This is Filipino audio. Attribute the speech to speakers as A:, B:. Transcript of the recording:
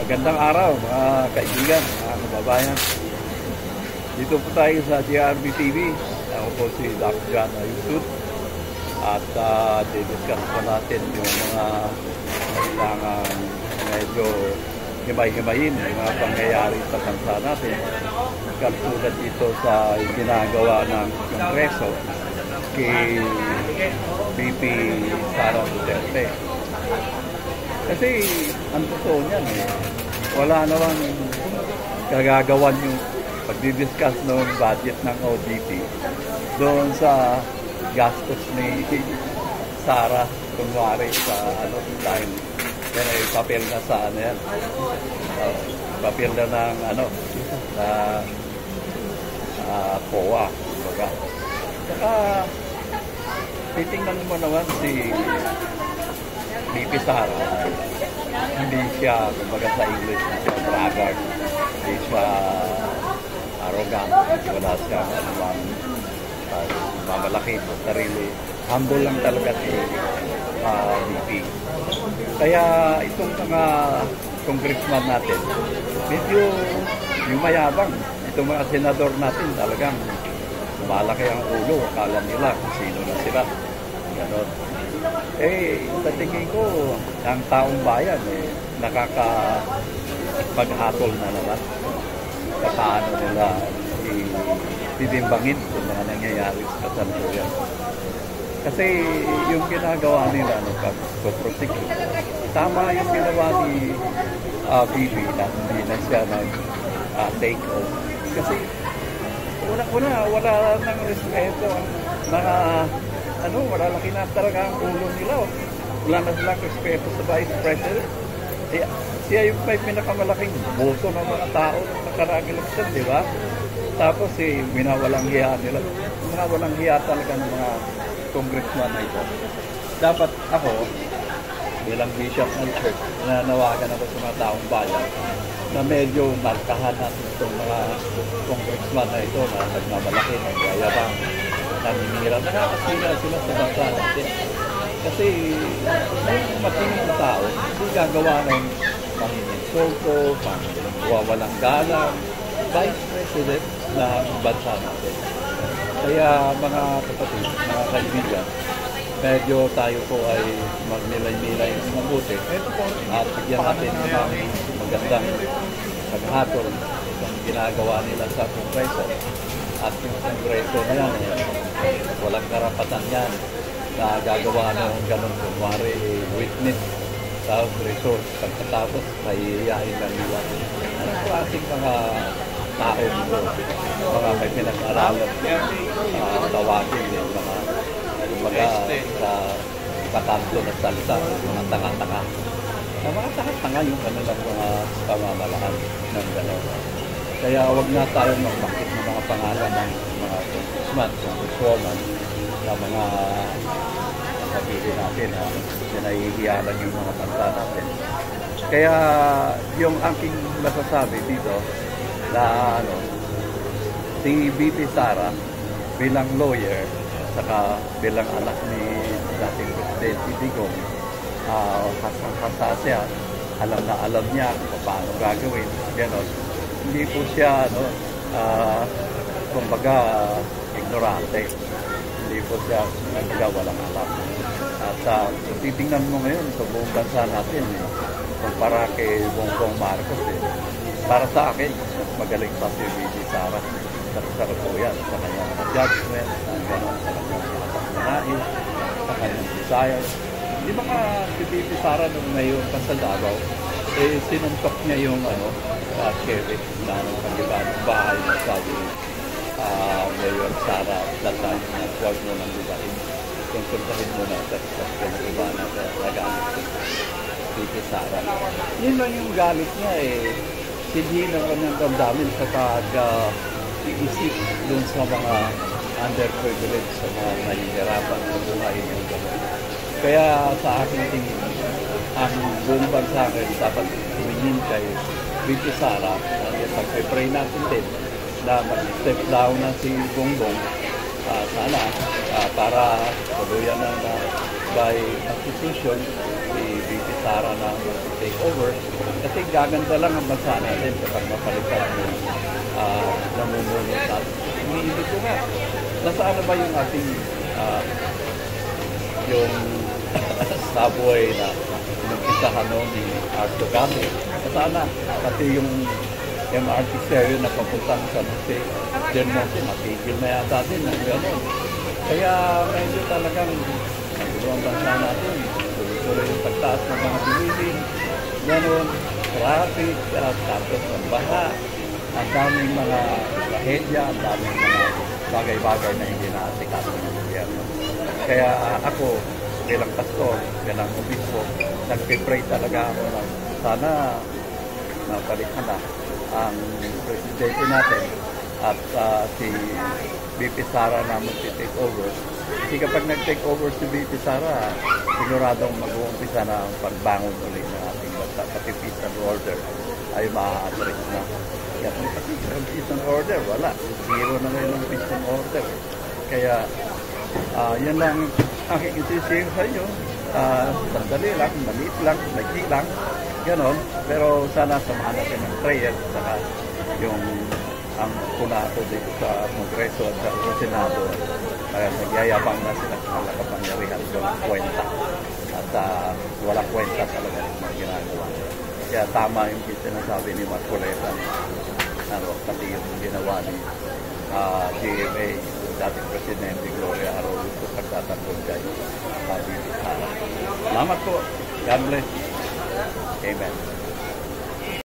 A: Magandang araw mga kaibigan, mga kababayan. Dito po tayo sa GRB TV. Ako po si Dr. John Ayusut. At discuss po natin yung mga kailangan medyo himay-himayin, yung mga pangyayari sa bansa natin. Katulad dito sa ginagawa ng Kongreso kay VP Sara Duterte. Kasi ang totoo niyan wala naman kagagawan yung pagdidiscuss ng budget ng OJT doon sa gastos ni Sara kunwari sa dahil yan ay papel na sa yan, papel na ng na COA baga. Saka titingnan mo naman si VP Sara, hindi siya, kumbaga sa English, siya braggart, hindi siya arrogant, wala siya mamalaki sa sarili. Humble lang talaga si VP. Kaya itong mga congressman natin, medyo yung mayabang, itong mga senador natin talagang malaki ang ulo, akala nila kung sino na sila. Ganon. Sa tingin ko, ang taong bayan nakakapaghatol na naman paano nila titimbangin yung mga nangyayari sa kasalukuyan. Kasi yung ginagawa nila pag-prosecute, tama yung ginawa ni VP na hindi na siya nag-take off. Kasi wala nang respeto ang mga wala lang talaga ang ulo nila. Wala na silang respeto sa Vice President. Siya yung may pinakamalaking boto ng mga tao ng nakaraang eleksyon, di ba? Tapos minawalang hiya nila. Minawalang hiya talaga ng mga congressman na ito. Dapat ako, bilang bishop ng church, nanawagan ako sa mga taong bayan na medyo markahan natin itong mga congressman na ito na nagmamalaki, nagyayabang, naninira, nakakasira sila sa bansa natin. Kasi yung matingin na tao, hindi gagawa ng manginsulto, wawalang galang, Vice President ng bansa natin. Kaya mga kapatid, mga kaibigan, medyo tayo po ay magnilay-nilay ng mabuti at bigyan natin ng magandang paghatol ng ginagawa nila sa Kongreso. At yung Kongreso na yan, walang karapatan yan na gagawa ng ganun kunwari witness sa resource. Pagkatapos, mahihiyain lang nila. Anong klaseng mga tao dito? Mga may pinag-aralan, tawagin yung mga sa katanto na salita, mga tanga-tanga. Mga tanga-tanga yung kanilang mga pamamalaan ng gano'n. Kaya huwag na tayo magmakit ng mga pangalan ng mga congresswoman na mga sabihin natin na nahihiyalan yung mga bansa natin. Kaya yung aking masasabi dito na si VP Sara bilang lawyer saka bilang anak ni dating Presidente Digong, hasang-hasa siya, alam na alam niya kung paano gagawin, gano'n. Hindi po siya kumbaga ignorante, hindi po siya walang alam. At kung titingnan mo ngayon sa buong bansa natin kumpara kay Bongbong Marcos, para sa akin magaling pa si VP Sara sa kasalukuyan, sa kanyang judgment, gano'n, sa kanyang pagmanahin, sa kanyang desires. Di ba si VP Sara nung ngayon pa sa Davao, sinuntok niya yung sheriff na pag-iba ng bahay na sabi Mayor Sara Latay na huwag mo nang ibahin. Konsultahin mo na sa pag-iba na nagamit si VP Sara. Yun lang yung galit niya hindi na kanyang damdamin sa pag-iisip dun sa mga underprivileged, sa mga nahihirapan sa buhay ng gano'n. Kaya sa aking tingin, ang buong bansa ngayon dapat tumingin kay VP Sara. Pag-pray natin din na mag-step down na si Bongbong sana para tuluyan na by constitution si VP Sara na take over. Kasi gaganda lang ang bansa natin kapag mapalitan yung namumuno natin. Iniisip ko nga, nasaan na ba yung ating yung subway na inumpisahan noon ni Arto Game? Nasaan na? Pati yung MRT stereo na papuntang San Jose, General, matigil na yata din ng gano'n. Kaya medyo talagang nagulo ang bansa natin. Tuloy-tuloy yung pagtaas ng mga bilihin, gano'n, traffic, tapos ang baha, ang daming mga trahedya, ang daming mga bagay-bagay na hindi naasikaso ng gobyerno. Kaya ako, bilang pastor, bilang obispo, nag-pray talaga ako na sana napalitan na ang presidente natin at si BP Sara na mag-take over. Kasi kapag nag-take over si BP Sara, siguradong mag-uumpisa na ang pagbangon ulit ng ating bansa. Pati peace and order ay ma-address na. Kaya pati peace and order, wala. Zero na ngayon ang peace and order. Kaya yan lang aking isising sa inyo. Sandali lang, maliit lang, maigi lang, ganon. Pero sana samahan natin ng prayer saka yung ang punato dito sa Kongreso at sa Senado. Nagyayabang na sila sa nakapangyarihan, walang kwenta. At walang kwenta talaga yung mga ginagawa. Kaya tama yung sinasabi ni Marcoleta. Pati yung ginawa ni GMA, dating Presidente Gloria Arroyo sa pagtatanggol kay Salamat po. God bless. Amen.